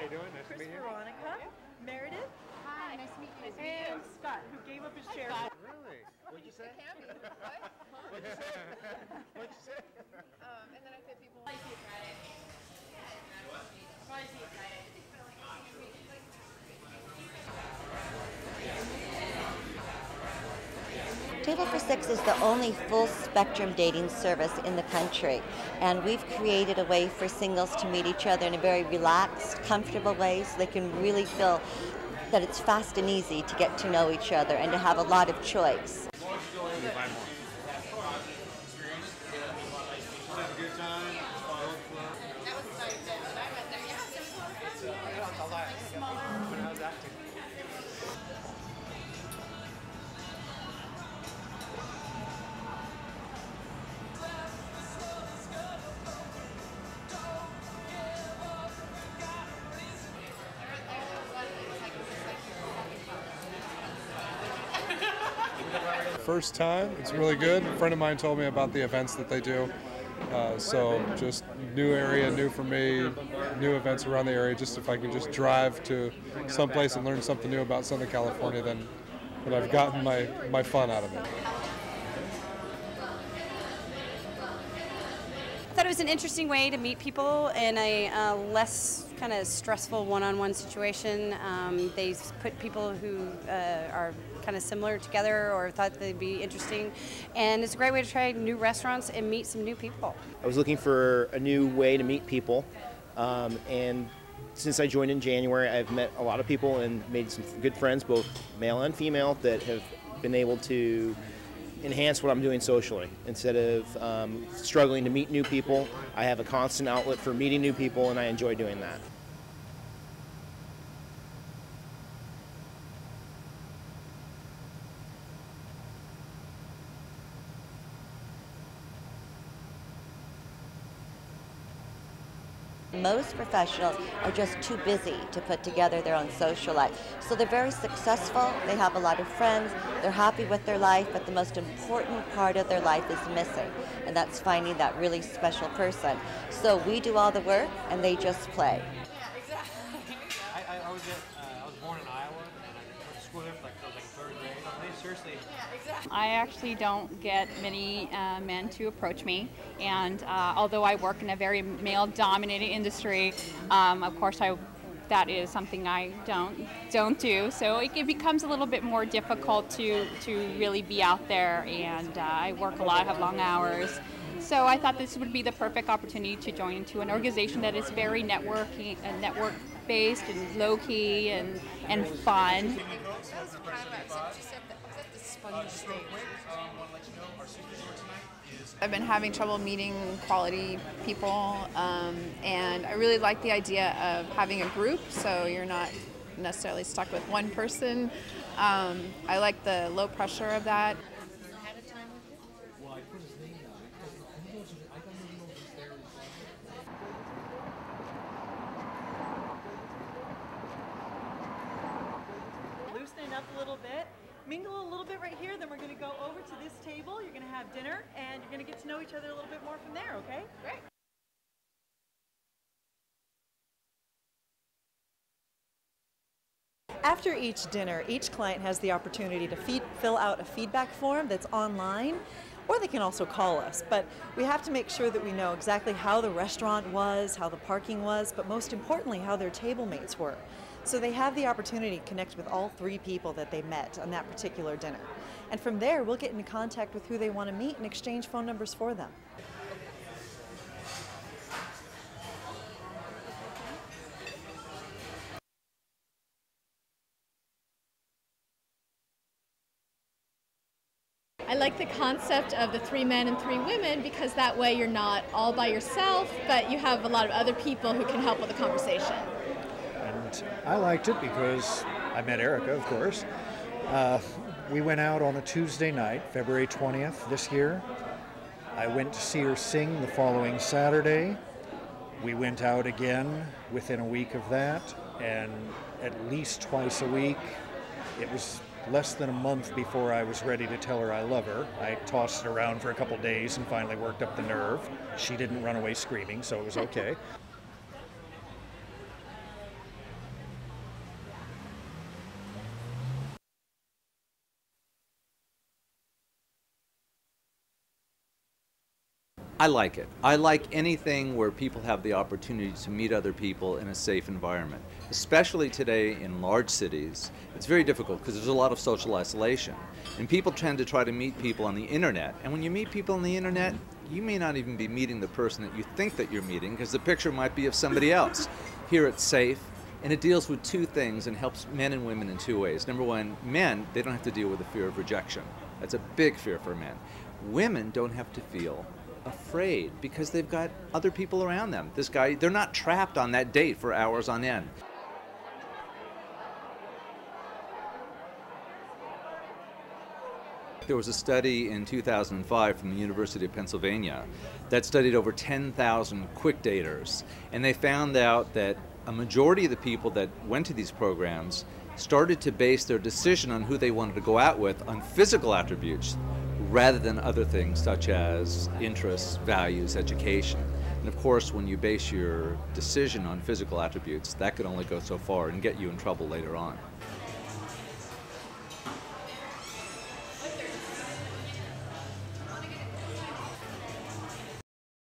you doing? Nice to meet you. Veronica, Meredith, Hi, nice to meet you. and Scott, who gave up his chair. Really? What'd you say? What? What'd you say? What'd you say? And then I fit people. Table for Six is the only full-spectrum dating service in the country, and we've created a way for singles to meet each other in a very relaxed, comfortable way so they can really feel that it's fast and easy to get to know each other and to have a lot of choice. First time, it's really good. A friend of mine told me about the events that they do. So just new area, new for me, new events around the area. Just if I can just drive to someplace and learn something new about Southern California, then I've gotten my fun out of it. I thought it was an interesting way to meet people in a less kind of stressful one-on-one situation. They put people who are kind of similar together or thought they'd be interesting, and it's a great way to try new restaurants and meet some new people. I was looking for a new way to meet people, and since I joined in January, I've met a lot of people and made some good friends, both male and female, that have been able to enhance what I'm doing socially. Instead of struggling to meet new people, I have a constant outlet for meeting new people, and I enjoy doing that. Most professionals are just too busy to put together their own social life. So they're very successful, they have a lot of friends, they're happy with their life, but the most important part of their life is missing, and that's finding that really special person. So we do all the work, and they just play. Yeah, exactly. I was born in Iowa, and I went to school there for like third grade. They seriously. Yeah, exactly. I actually don't get many men to approach me, and although I work in a very male-dominated industry, of course that is something I don't do. So it becomes a little bit more difficult to really be out there, and I work a lot, have long hours. So I thought this would be the perfect opportunity to join into an organization that is very network-based and low-key and fun. I've been having trouble meeting quality people, and I really like the idea of having a group, so you're not necessarily stuck with one person. I like the low pressure of that. Loosening up a little bit. Mingle a little bit right here, then we're going to go over to this table. You're going to have dinner, and you're going to get to know each other a little bit more from there, okay? Great. After each dinner, each client has the opportunity to fill out a feedback form that's online, or they can also call us. But we have to make sure that we know exactly how the restaurant was, how the parking was, but most importantly, how their table mates were. So they have the opportunity to connect with all three people that they met on that particular dinner. And from there, we'll get into contact with who they want to meet and exchange phone numbers for them. I like the concept of the 3 men and 3 women because that way you're not all by yourself, but you have a lot of other people who can help with the conversation. And I liked it because I met Erica, of course. We went out on a Tuesday night, February 20th this year. I went to see her sing the following Saturday. We went out again within a week of that, and at least twice a week. It was less than a month before I was ready to tell her I love her. I tossed it around for a couple days and finally worked up the nerve. She didn't run away screaming, so it was okay. I like it. I like anything where people have the opportunity to meet other people in a safe environment. Especially today in large cities, it's very difficult because there's a lot of social isolation. And people tend to try to meet people on the internet. And when you meet people on the internet, you may not even be meeting the person that you think that you're meeting because the picture might be of somebody else. Here it's safe, and it deals with two things and helps men and women in two ways. Number one, men, they don't have to deal with the fear of rejection. That's a big fear for men. Women don't have to feel afraid because they've got other people around them. This guy, they're not trapped on that date for hours on end. There was a study in 2005 from the University of Pennsylvania that studied over 10,000 quick daters, and they found out that a majority of the people that went to these programs started to base their decision on who they wanted to go out with on physical attributes rather than other things such as interests, values, education. And of course, when you base your decision on physical attributes, that could only go so far and get you in trouble later on.